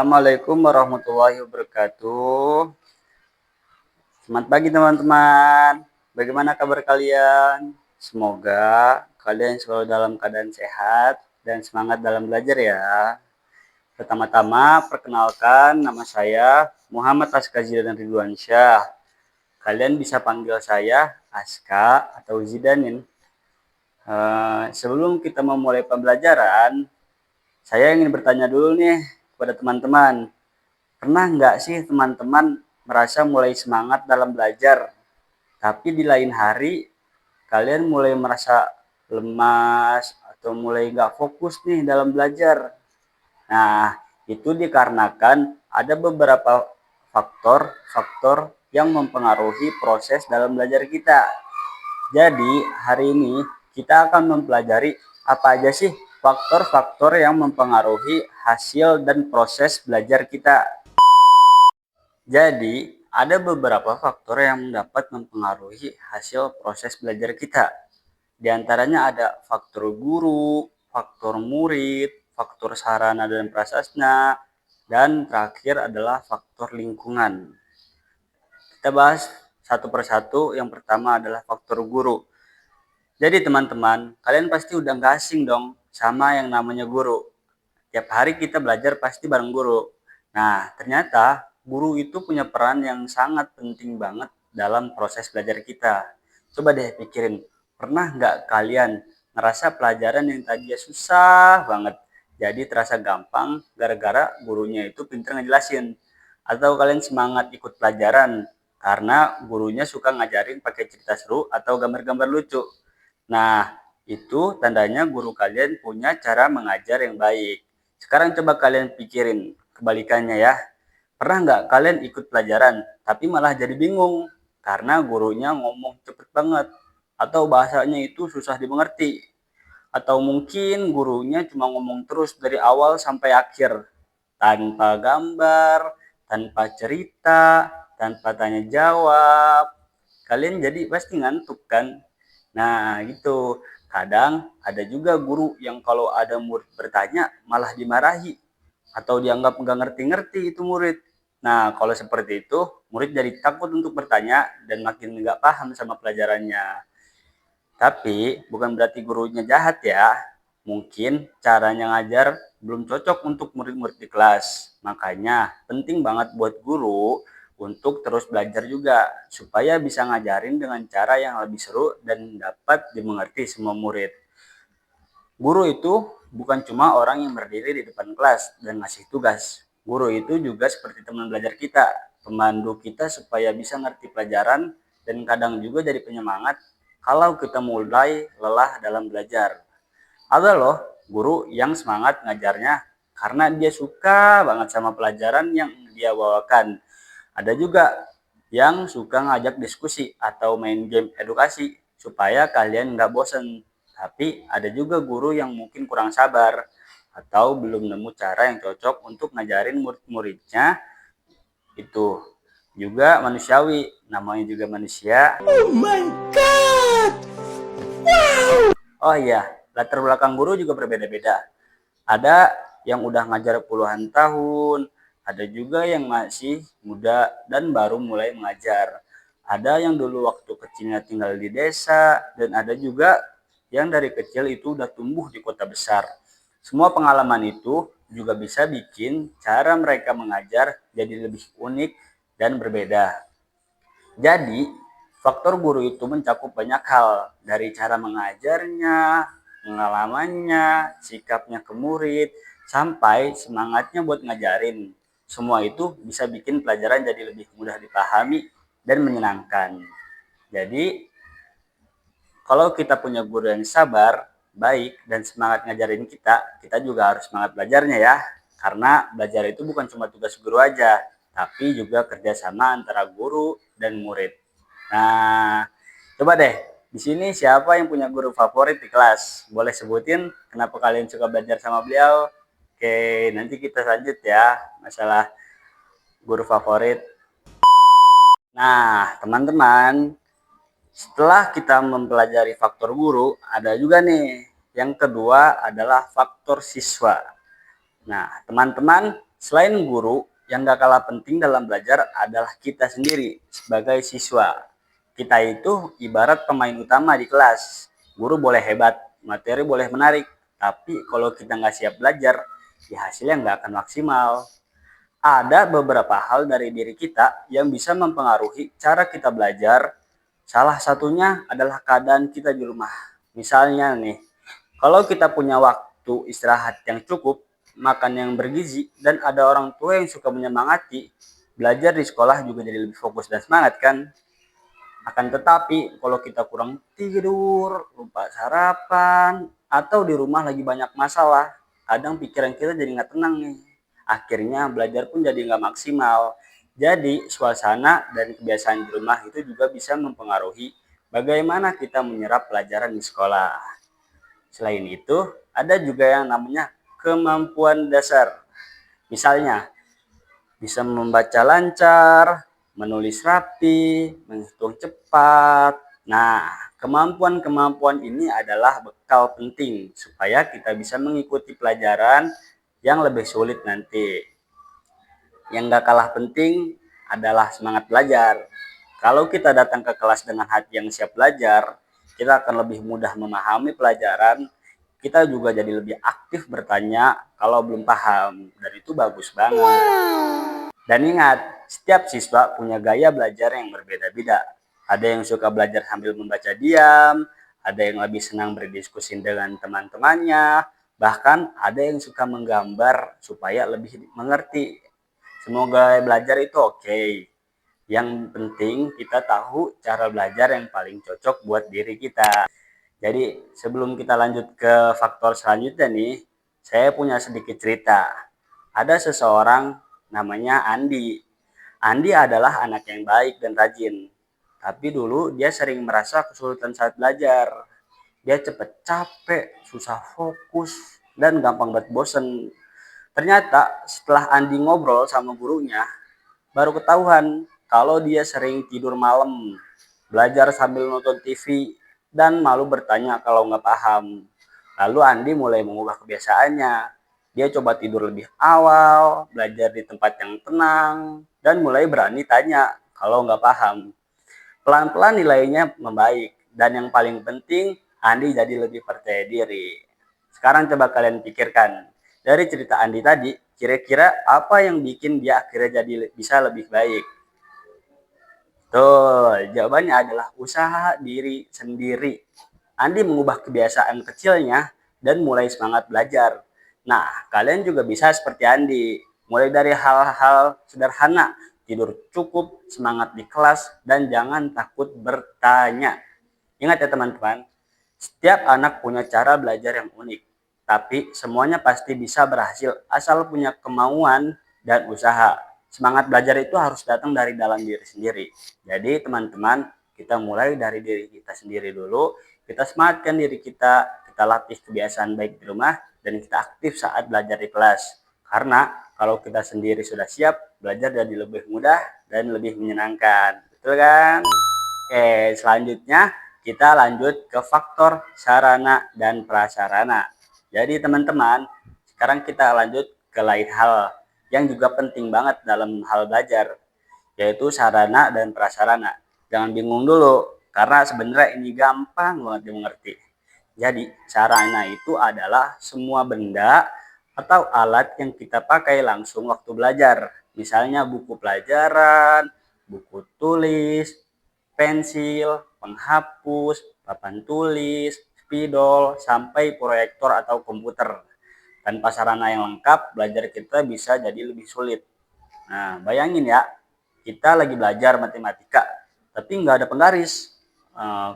Assalamualaikum warahmatullahi wabarakatuh. Selamat pagi teman-teman. Bagaimana kabar kalian? Semoga kalian selalu dalam keadaan sehat dan semangat dalam belajar ya. Pertama-tama perkenalkan, nama saya Muhammad Aska Zidan Ridwansyah. Kalian bisa panggil saya Aska atau Zidanin. Sebelum kita memulai pembelajaran, saya ingin bertanya dulu nih kepada teman-teman. Pernah nggak sih teman-teman merasa mulai semangat dalam belajar, tapi di lain hari kalian mulai merasa lemas atau mulai nggak fokus nih dalam belajar? Nah, itu dikarenakan ada beberapa faktor-faktor yang mempengaruhi proses dalam belajar kita. Jadi, hari ini kita akan mempelajari apa aja sih faktor-faktor yang mempengaruhi hasil dan proses belajar kita. Jadi, ada beberapa faktor yang dapat mempengaruhi hasil proses belajar kita. Di antaranya ada faktor guru, faktor murid, faktor sarana dan prasarana, dan terakhir adalah faktor lingkungan. Kita bahas satu persatu. Yang pertama adalah faktor guru. Jadi teman-teman, kalian pasti udah gak asing dong sama yang namanya guru. Tiap hari kita belajar pasti bareng guru. Nah, ternyata guru itu punya peran yang sangat penting banget dalam proses belajar kita. Coba deh pikirin, pernah nggak kalian ngerasa pelajaran yang tadinya susah banget, jadi terasa gampang gara-gara gurunya itu pintar ngejelasin? Atau kalian semangat ikut pelajaran karena gurunya suka ngajarin pakai cerita seru atau gambar-gambar lucu? Nah, itu tandanya guru kalian punya cara mengajar yang baik. Sekarang coba kalian pikirin kebalikannya ya. Pernah nggak kalian ikut pelajaran, tapi malah jadi bingung karena gurunya ngomong cepet banget, atau bahasanya itu susah dimengerti, atau mungkin gurunya cuma ngomong terus dari awal sampai akhir, tanpa gambar, tanpa cerita, tanpa tanya jawab. Kalian jadi pasti ngantuk kan? Nah, gitu. Kadang ada juga guru yang kalau ada murid bertanya malah dimarahi atau dianggap nggak ngerti-ngerti itu murid. Nah, kalau seperti itu, murid jadi takut untuk bertanya dan makin nggak paham sama pelajarannya. Tapi bukan berarti gurunya jahat ya. Mungkin caranya ngajar belum cocok untuk murid-murid di kelas. Makanya penting banget buat guru untuk terus belajar juga supaya bisa ngajarin dengan cara yang lebih seru dan dapat dimengerti semua murid. Guru itu bukan cuma orang yang berdiri di depan kelas dan ngasih tugas. Guru itu juga seperti teman belajar kita, pemandu kita supaya bisa ngerti pelajaran, dan kadang juga jadi penyemangat kalau kita mulai lelah dalam belajar. Ada loh guru yang semangat ngajarnya karena dia suka banget sama pelajaran yang dia bawakan. Ada juga yang suka ngajak diskusi atau main game edukasi supaya kalian nggak bosen. Tapi ada juga guru yang mungkin kurang sabar atau belum nemu cara yang cocok untuk ngajarin murid-muridnya. Itu juga manusiawi, namanya juga manusia. Oh my god! Wow! Oh iya, latar belakang guru juga berbeda-beda. Ada yang udah ngajar puluhan tahun, ada juga yang masih muda dan baru mulai mengajar. Ada yang dulu waktu kecilnya tinggal di desa, dan ada juga yang dari kecil itu udah tumbuh di kota besar. Semua pengalaman itu juga bisa bikin cara mereka mengajar jadi lebih unik dan berbeda. Jadi, faktor guru itu mencakup banyak hal, dari cara mengajarnya, pengalamannya, sikapnya ke murid, sampai semangatnya buat ngajarin. Semua itu bisa bikin pelajaran jadi lebih mudah dipahami dan menyenangkan. Jadi, kalau kita punya guru yang sabar, baik, dan semangat ngajarin kita, kita juga harus semangat belajarnya ya. Karena belajar itu bukan cuma tugas guru aja, tapi juga kerjasama antara guru dan murid. Nah, coba deh, di sini siapa yang punya guru favorit di kelas? Boleh sebutin kenapa kalian suka belajar sama beliau? Oke, nanti kita lanjut ya, masalah guru favorit. Nah, teman-teman, setelah kita mempelajari faktor guru, ada juga nih yang kedua adalah faktor siswa. Nah, teman-teman Selain guru, yang gak kalah penting dalam belajar adalah kita sendiri sebagai siswa. Kita itu ibarat pemain utama di kelas. Guru boleh hebat, materi boleh menarik, tapi kalau kita nggak siap belajar, ya hasilnya nggak akan maksimal. Ada beberapa hal dari diri kita yang bisa mempengaruhi cara kita belajar. Salah satunya adalah keadaan kita di rumah. Misalnya nih, kalau kita punya waktu istirahat yang cukup, makan yang bergizi, dan ada orang tua yang suka menyemangati, belajar di sekolah juga jadi lebih fokus dan semangat kan? Akan tetapi, kalau kita kurang tidur, lupa sarapan, atau di rumah lagi banyak masalah, kadang pikiran kita jadi nggak tenang nih. Akhirnya belajar pun jadi nggak maksimal. Jadi, suasana dan kebiasaan di rumah itu juga bisa mempengaruhi bagaimana kita menyerap pelajaran di sekolah. Selain itu, ada juga yang namanya kemampuan dasar. Misalnya, bisa membaca lancar, menulis rapi, menghitung cepat. Nah, kemampuan-kemampuan ini adalah bekal penting supaya kita bisa mengikuti pelajaran yang lebih sulit nanti. Yang gak kalah penting adalah semangat belajar. Kalau kita datang ke kelas dengan hati yang siap belajar, kita akan lebih mudah memahami pelajaran. Kita juga jadi lebih aktif bertanya kalau belum paham. Dan itu bagus banget. Dan ingat, setiap siswa punya gaya belajar yang berbeda-beda. Ada yang suka belajar sambil membaca diam, ada yang lebih senang berdiskusi dengan teman-temannya, bahkan ada yang suka menggambar supaya lebih mengerti. Semoga belajar itu oke. Yang penting kita tahu cara belajar yang paling cocok buat diri kita. Jadi sebelum kita lanjut ke faktor selanjutnya nih, saya punya sedikit cerita. Ada seseorang namanya Andi. Andi adalah anak yang baik dan rajin. Tapi dulu dia sering merasa kesulitan saat belajar. Dia cepat capek, susah fokus, dan gampang banget bosen. Ternyata setelah Andi ngobrol sama gurunya, baru ketahuan kalau dia sering tidur malam, belajar sambil nonton TV, dan malu bertanya kalau nggak paham. Lalu Andi mulai mengubah kebiasaannya. Dia coba tidur lebih awal, belajar di tempat yang tenang, dan mulai berani tanya kalau nggak paham. Pelan-pelan nilainya membaik, dan yang paling penting, Andi jadi lebih percaya diri. Sekarang coba kalian pikirkan, dari cerita Andi tadi, kira-kira apa yang bikin dia akhirnya jadi bisa lebih baik? Tuh, jawabannya adalah usaha diri sendiri. Andi mengubah kebiasaan kecilnya dan mulai semangat belajar. Nah, kalian juga bisa seperti Andi. Mulai dari hal-hal sederhana, tidur cukup, semangat di kelas, dan jangan takut bertanya. Ingat ya teman-teman, setiap anak punya cara belajar yang unik. Tapi semuanya pasti bisa berhasil asal punya kemauan dan usaha. Semangat belajar itu harus datang dari dalam diri sendiri. Jadi teman-teman, kita mulai dari diri kita sendiri dulu. Kita semangatkan diri kita latih kebiasaan baik di rumah, dan kita aktif saat belajar di kelas. Karena kalau kita sendiri sudah siap, belajar jadi lebih mudah dan lebih menyenangkan. Betul kan? Oke, selanjutnya kita lanjut ke faktor sarana dan prasarana. Jadi teman-teman, sekarang kita lanjut ke lain hal yang juga penting banget dalam hal belajar, yaitu sarana dan prasarana. Jangan bingung dulu, karena sebenarnya ini gampang banget dimengerti. Jadi, sarana itu adalah semua benda atau alat yang kita pakai langsung waktu belajar. Misalnya buku pelajaran, buku tulis, pensil, penghapus, papan tulis, spidol, sampai proyektor atau komputer. Tanpa sarana yang lengkap, belajar kita bisa jadi lebih sulit. Nah, bayangin ya, kita lagi belajar matematika, tapi nggak ada penggaris,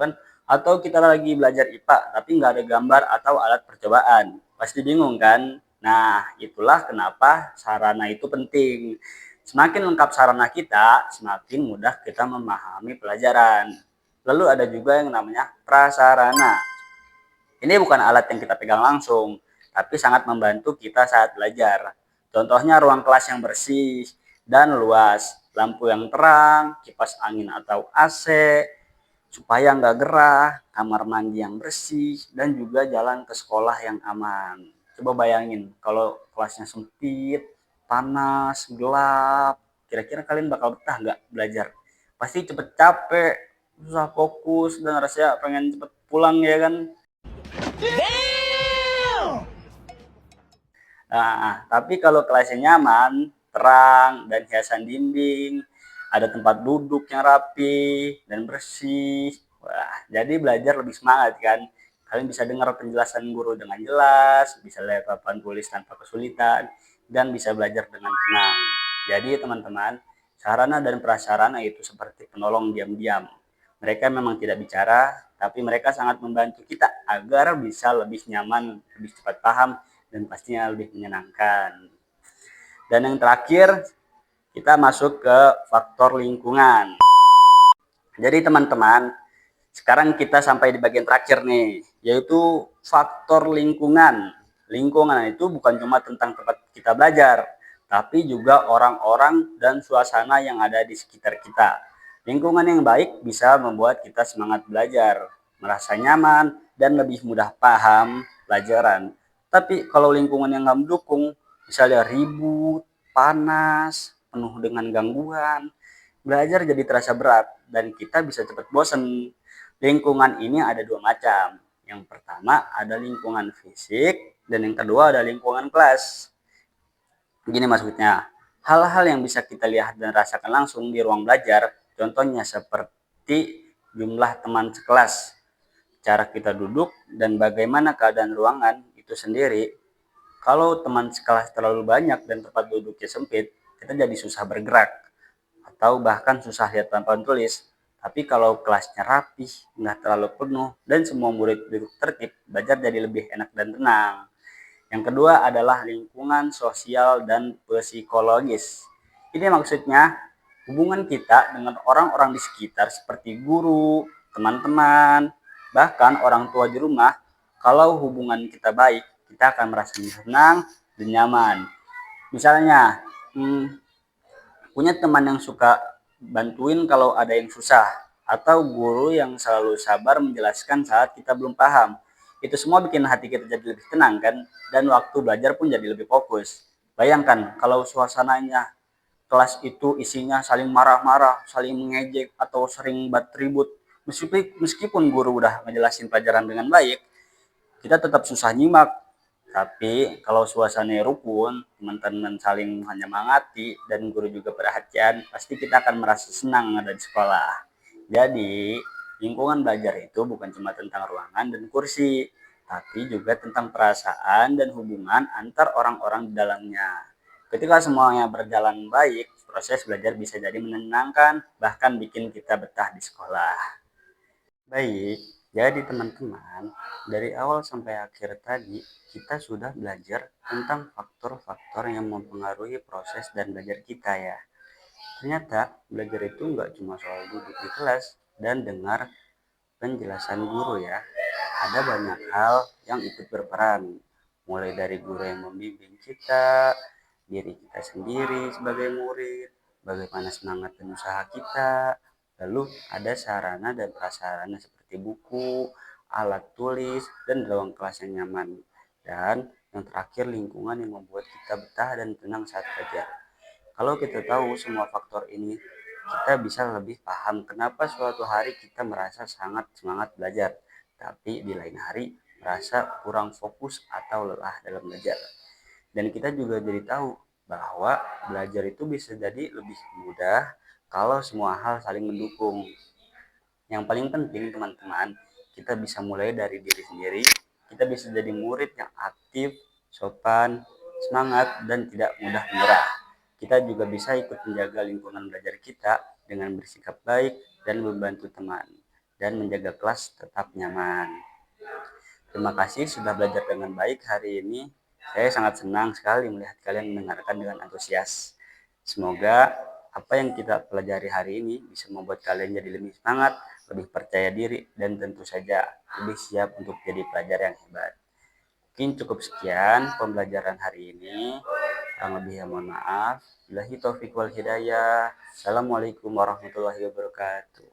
kan? Atau kita lagi belajar IPA, tapi nggak ada gambar atau alat percobaan. Pasti bingung kan? Nah, itulah kenapa sarana itu penting. Semakin lengkap sarana kita, semakin mudah kita memahami pelajaran. Lalu ada juga yang namanya prasarana. Ini bukan alat yang kita pegang langsung, tapi sangat membantu kita saat belajar. Contohnya ruang kelas yang bersih dan luas, lampu yang terang, kipas angin atau AC, supaya nggak gerah, kamar mandi yang bersih, dan juga jalan ke sekolah yang aman. Coba bayangin kalau kelasnya sempit, panas, gelap. Kira-kira kalian bakal betah nggak belajar? Pasti cepet capek, susah fokus, dan rasanya pengen cepet pulang ya kan? Nah, tapi kalau kelasnya nyaman, terang, dan hiasan dinding, ada tempat duduk yang rapi dan bersih. Wah, jadi belajar lebih semangat kan? Kalian bisa dengar penjelasan guru dengan jelas, bisa lihat papan tulis tanpa kesulitan, dan bisa belajar dengan tenang. Jadi teman-teman, sarana dan prasarana itu seperti penolong diam-diam. Mereka memang tidak bicara, tapi mereka sangat membantu kita agar bisa lebih nyaman, lebih cepat paham, dan pastinya lebih menyenangkan. Dan yang terakhir, kita masuk ke faktor lingkungan. Jadi teman-teman, sekarang kita sampai di bagian terakhir nih, yaitu faktor lingkungan. Lingkungan itu bukan cuma tentang tempat kita belajar, tapi juga orang-orang dan suasana yang ada di sekitar kita. Lingkungan yang baik bisa membuat kita semangat belajar, merasa nyaman, dan lebih mudah paham pelajaran. Tapi kalau lingkungan yang nggak mendukung, misalnya ribut, panas, penuh dengan gangguan, belajar jadi terasa berat dan kita bisa cepat bosan. Lingkungan ini ada dua macam. Yang pertama ada lingkungan fisik dan yang kedua ada lingkungan kelas. Gini maksudnya, hal-hal yang bisa kita lihat dan rasakan langsung di ruang belajar, contohnya seperti jumlah teman sekelas, cara kita duduk, dan bagaimana keadaan ruangan itu sendiri. Kalau teman sekelas terlalu banyak dan tempat duduknya sempit, kita jadi susah bergerak atau bahkan susah lihat papan tulis. Tapi kalau kelasnya rapih, nggak terlalu penuh, dan semua murid duduk tertib, belajar jadi lebih enak dan tenang. Yang kedua adalah lingkungan sosial dan psikologis. Ini maksudnya hubungan kita dengan orang-orang di sekitar seperti guru, teman-teman, bahkan orang tua di rumah. Kalau hubungan kita baik, kita akan merasa senang dan nyaman. Misalnya, punya teman yang suka bantuin kalau ada yang susah, atau guru yang selalu sabar menjelaskan saat kita belum paham. Itu semua bikin hati kita jadi lebih tenang kan, dan waktu belajar pun jadi lebih fokus. Bayangkan kalau suasananya kelas itu isinya saling marah-marah, saling mengejek, atau sering ribut. Meskipun guru udah ngejelasin pelajaran dengan baik, kita tetap susah nyimak. Tapi kalau suasananya rukun, teman-teman saling menyemangati, dan guru juga perhatian, pasti kita akan merasa senang ada di sekolah. Jadi, lingkungan belajar itu bukan cuma tentang ruangan dan kursi, tapi juga tentang perasaan dan hubungan antar orang-orang di dalamnya. Ketika semuanya berjalan baik, proses belajar bisa jadi menenangkan, bahkan bikin kita betah di sekolah. Baik, jadi teman-teman, dari awal sampai akhir tadi kita sudah belajar tentang faktor-faktor yang mempengaruhi proses dan belajar kita ya. Ternyata belajar itu nggak cuma soal duduk di kelas dan dengar penjelasan guru ya. Ada banyak hal yang ikut berperan, mulai dari guru yang membimbing kita, diri kita sendiri sebagai murid, bagaimana semangat dan usaha kita, lalu ada sarana dan prasarana seperti buku, alat tulis, dan ruang kelas yang nyaman. Dan yang terakhir lingkungan yang membuat kita betah dan tenang saat belajar. Kalau kita tahu semua faktor ini, kita bisa lebih paham kenapa suatu hari kita merasa sangat semangat belajar, tapi di lain hari merasa kurang fokus atau lelah dalam belajar. Dan kita juga jadi tahu bahwa belajar itu bisa jadi lebih mudah kalau semua hal saling mendukung. Yang paling penting teman-teman, kita bisa mulai dari diri sendiri. Kita bisa jadi murid yang aktif, sopan, semangat, dan tidak mudah menyerah. Kita juga bisa ikut menjaga lingkungan belajar kita dengan bersikap baik dan membantu teman, dan menjaga kelas tetap nyaman. Terima kasih sudah belajar dengan baik hari ini. Saya sangat senang sekali melihat kalian mendengarkan dengan antusias. Semoga apa yang kita pelajari hari ini bisa membuat kalian jadi lebih semangat, lebih percaya diri, dan tentu saja lebih siap untuk jadi pelajar yang hebat. Mungkin cukup sekian pembelajaran hari ini. Kurang lebih mohon maaf. Billahi taufiq wal hidayah. Assalamualaikum warahmatullahi wabarakatuh.